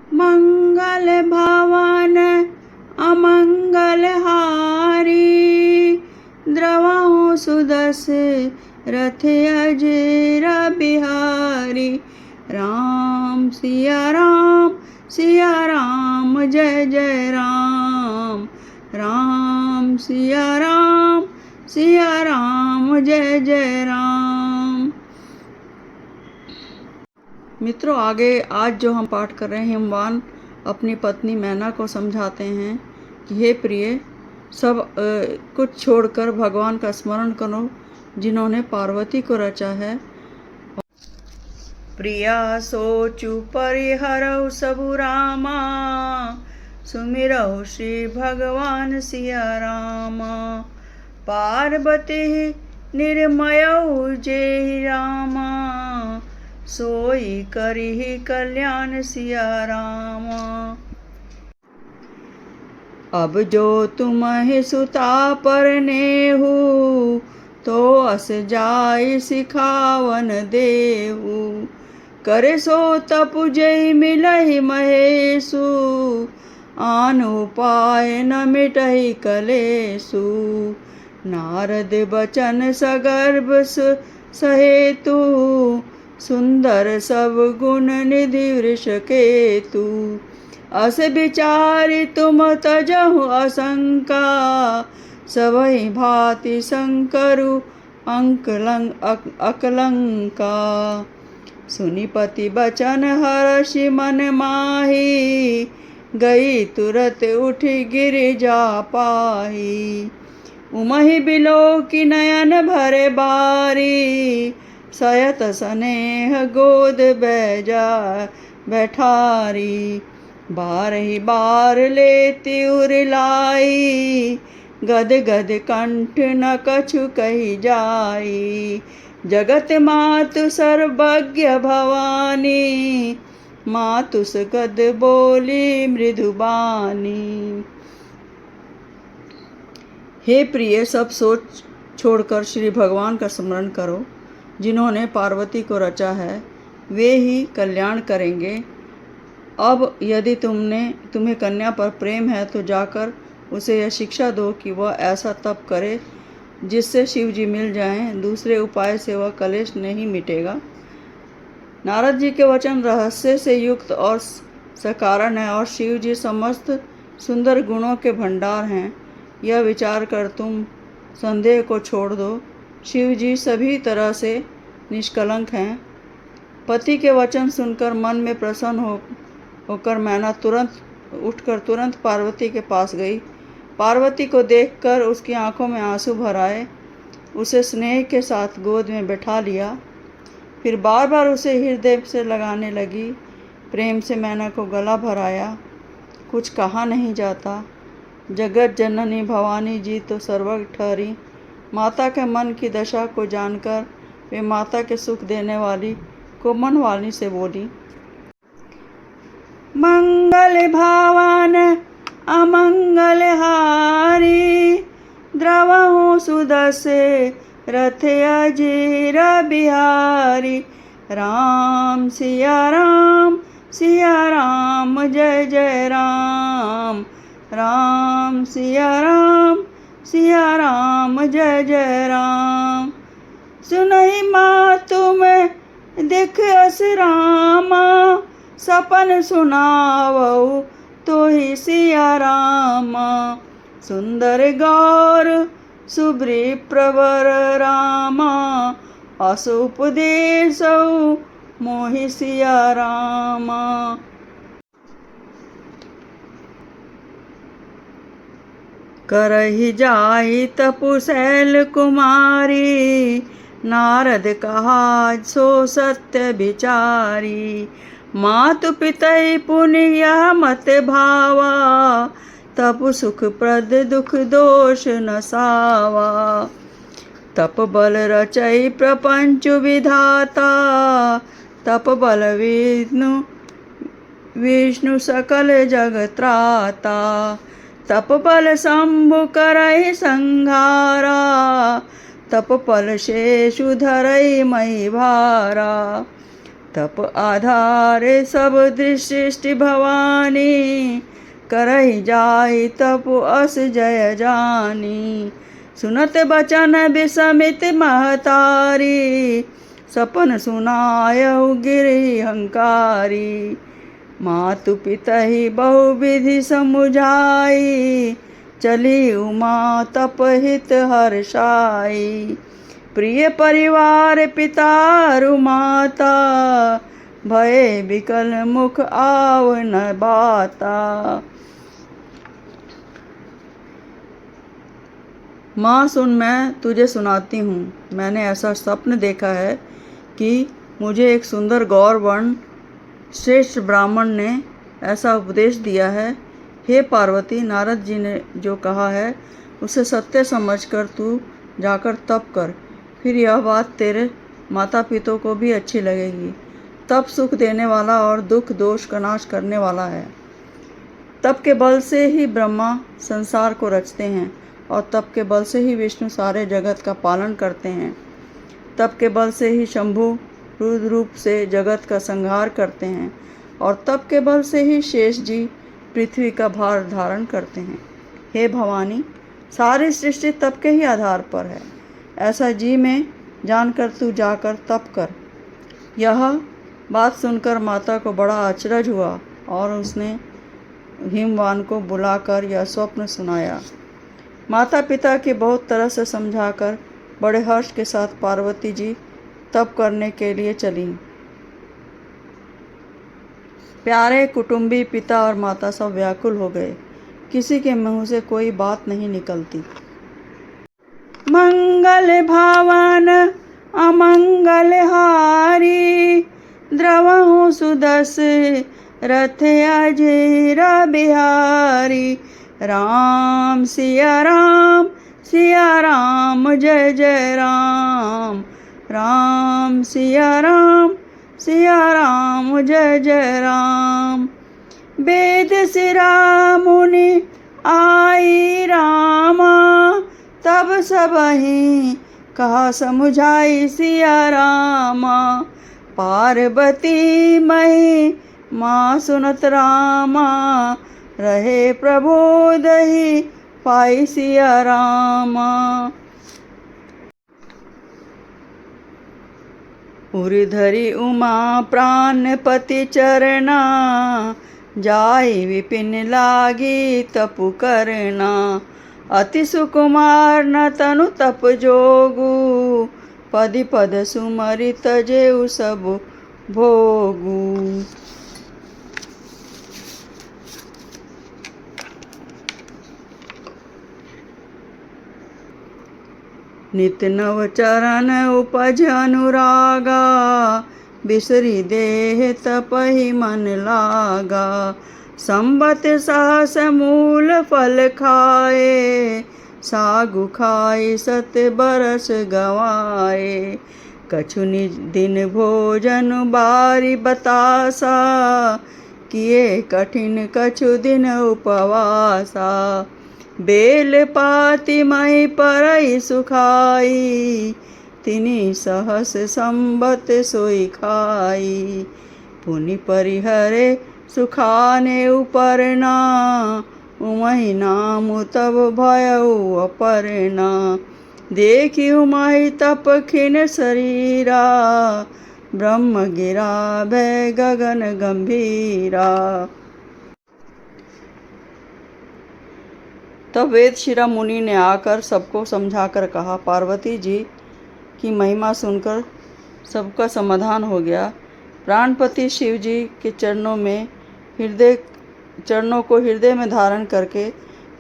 मंगल भवन अमंगल हारी, द्रवहु सुदशरथ अजेर बिहारी। राम सिया राम जय जय राम, राम सिया राम जय जय राम। मित्रों, आगे आज जो हम पाठ कर रहे हैं, हिमवान अपनी पत्नी मैना को समझाते हैं कि हे प्रिय, सब कुछ छोड़कर भगवान का स्मरण करो जिन्होंने पार्वती को रचा है। प्रिया सोचु परिहरऊ सबु रामा, सुमिरऊ श्री भगवान सिया रामा। पार्वती निर्मयऊ जेहि रामा, सोई करिहि कल्याण सिया रामा। अब जो तुम्हें सुता पर नेहु, तो अस जाय सिखावन देहु। करे सो तपु जय मिलहि महेशु, आन उपाय न मिटहि कलेसु। नारद बचन सगर्भ सहेतु, सुंदर सब गुण निधि वृषकेतु। अस विचारि तुम तजहु असंका, सबहि भांति शंकरु अकलंका। सुनिपति बचन हर्षि मन माही, गई तुरत उठ गिरिजा पाही। उमहि बिलोकि नयन भरे बारी, सयत सनेह गोद बैजा बैठारी। बारहि बार लेति उरलाई, गद गद कंठ न कछु कही जाई। जगत मातु सर्वज्ञ भवानी, मातु सुगद बोली मृदुबानी। हे प्रिय, सब सोच छोड़कर श्री भगवान का स्मरण करो जिन्होंने पार्वती को रचा है, वे ही कल्याण करेंगे। अब यदि तुम्हें कन्या पर प्रेम है तो जाकर उसे यह शिक्षा दो कि वह ऐसा तप करे जिससे शिव जी मिल जाएं। दूसरे उपाय से वह कलेश नहीं मिटेगा। नारद जी के वचन रहस्य से युक्त और सकारण है और शिव जी समस्त सुंदर गुणों के भंडार हैं। यह विचार कर तुम संदेह को छोड़ दो। शिव जी सभी तरह से निष्कलंक हैं। पति के वचन सुनकर मन में प्रसन्न होकर मैना तुरंत पार्वती के पास गई। पार्वती को देखकर उसकी आंखों में आंसू भर आए। उसे स्नेह के साथ गोद में बैठा लिया। फिर बार बार उसे हृदय से लगाने लगी। प्रेम से मैना को गला भराया। कुछ कहा नहीं जाता। जगत जननी भवानी जी तो सर्वज्ञ ठहरी। माता के मन की दशा को जानकर वे माता के सुख देने वाली कोमल वाणी से बोली, मंगल भवन अमंगल हारी, द्रवहु सुदशरथ अजेर बिहारी। राम सिया राम जय जय राम, राम सिया राम जय जय राम। सुनहि मातु में दिख अस रामा, सपन सुनावऊ तोहि सिया रामा। सुंदर गौर सुब्री प्रवर रामा, अस उपदेशऊ मोहि सिया रामा। करहि जाहि तपु शैल कुमारी, नारद कहा सो सत्य विचारी। मातु पितै पुनि यह मत भावा, तपु सुख प्रद दुख दोष न सावा। तप बल रचै प्रपंच विधाता, तप बल विष्णु सकल जग त्राता। तप बल शंभु करहि संहारा, तप बल शेषु धरई मई भारा। तप आधारे सब दृष्टि भवानी, करहि जाई तप अस जय जानी। सुनत बचन विसमित महतारी, सपन सुनायउ गिरि हंकारी। मातु पितहि बहुविधि समुझाई, चली उमा तप हित हर्षाई। प्रिय परिवार पितारु माता, भय विकल मुख आव न बाता। माँ सुन, मैं तुझे सुनाती हूँ। मैंने ऐसा स्वप्न देखा है कि मुझे एक सुंदर गौर वर्ण श्रेष्ठ ब्राह्मण ने ऐसा उपदेश दिया है। हे पार्वती, नारद जी ने जो कहा है उसे सत्य समझकर तू जाकर तप कर, फिर यह बात तेरे माता पिता को भी अच्छी लगेगी। तप सुख देने वाला और दुख दोष का नाश करने वाला है। तप के बल से ही ब्रह्मा संसार को रचते हैं और तप के बल से ही विष्णु सारे जगत का पालन करते हैं। तप के बल से ही शंभु रुद्र रूप से जगत का संहार करते हैं और तप के बल से ही शेष जी पृथ्वी का भार धारण करते हैं। हे भवानी, सारी सृष्टि तप के ही आधार पर है, ऐसा जी में जानकर तू जाकर तप कर। यह बात सुनकर माता को बड़ा अचरज हुआ और उसने हिमवान को बुलाकर यह स्वप्न सुनाया। माता पिता की बहुत तरह से समझाकर बड़े हर्ष के साथ पार्वती जी तप करने के लिए चली। प्यारे कुटुंबी पिता और माता सब व्याकुल हो गए। किसी के मुंह से कोई बात नहीं निकलती। मंगल भावन अमंगल हारी, द्रवहु सुदस रथ अजेर बिहारी। राम सिया राम जय जय राम। राम सिया राम जय जय राम। वेद सिरा मुनि आई रामा, तब सबहि कहा समुझाई सिया रामा। पार्वती मई माँ सुनत रामा, रहे प्रबोधहि पाई सिया रामा। उरि धरि उमा प्राणपति चरना, जाई विपिन लागी तपु करना। अति सुकुमार न तनु तप जोगु, पदि पद सुमरि तजेउ सब भोगु। नित नव चरण उपज अनुरागा, बिसरी देह तपहि मन लागा। संबत सहस मूल फल खाए, सागु खाई सत बरस गवाए। कछु दिन भोजन बारी बतासा, किए कठिन कछु दिन उपवासा। बेल पाती मई परई सुखाई, तिनि सहस संबत सोई खाई। पुनि परिहरे सुखाने उपरना, उमहि नाम तब भयउ अपरना। देखी उमहि तप खिन शरीरा, ब्रह्म गिरा भय गगन गंभीरा। तब वेद शिरा मुनि ने आकर सबको समझाकर कहा, पार्वती जी की महिमा सुनकर सबका समाधान हो गया। प्राणपति शिव जी के चरणों को हृदय में धारण करके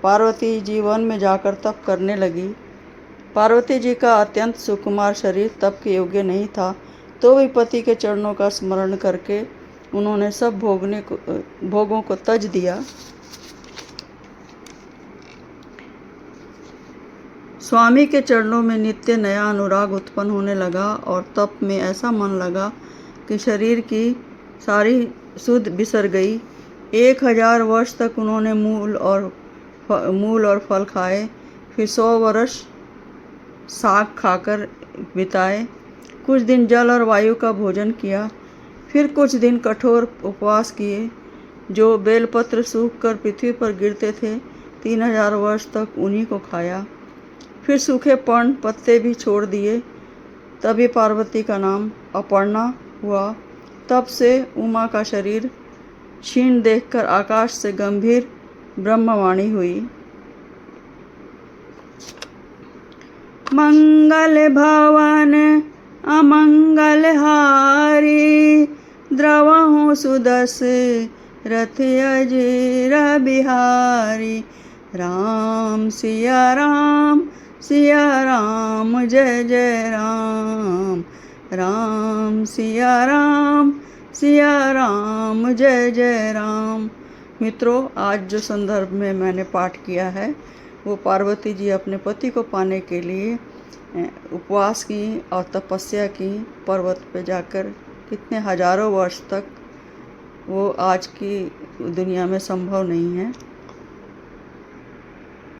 पार्वती जी वन में जाकर तप करने लगी। पार्वती जी का अत्यंत सुकुमार शरीर तप के योग्य नहीं था, तो भी पति के चरणों का स्मरण करके उन्होंने सब भोगों को तज दिया। स्वामी के चरणों में नित्य नया अनुराग उत्पन्न होने लगा और तप में ऐसा मन लगा कि शरीर की सारी सुध बिसर गई। 1000 वर्ष तक उन्होंने मूल और फल खाए, फिर 100 वर्ष साग खाकर बिताए। कुछ दिन जल और वायु का भोजन किया, फिर कुछ दिन कठोर उपवास किए, जो बेलपत्र सूख कर पृथ्वी पर गिरते थे, 3000 वर्ष तक उन्हीं को खाया। फिर सूखे पर्ण पत्ते भी छोड़ दिए। तभी पार्वती का नाम अपर्णा हुआ। तब से उमा का शरीर क्षीण देखकर आकाश से गंभीर ब्रह्मवाणी हुई। मंगल भवन अमंगल हारी, द्रवहु सुदस रथ अजीर बिहारी। राम सिया राम जय जय राम। राम सिया राम जय जय राम। मित्रों, आज जो संदर्भ में मैंने पाठ किया है वो पार्वती जी अपने पति को पाने के लिए उपवास की और तपस्या की पर्वत पे जाकर। कितने हजारों वर्ष तक वो आज की दुनिया में संभव नहीं है।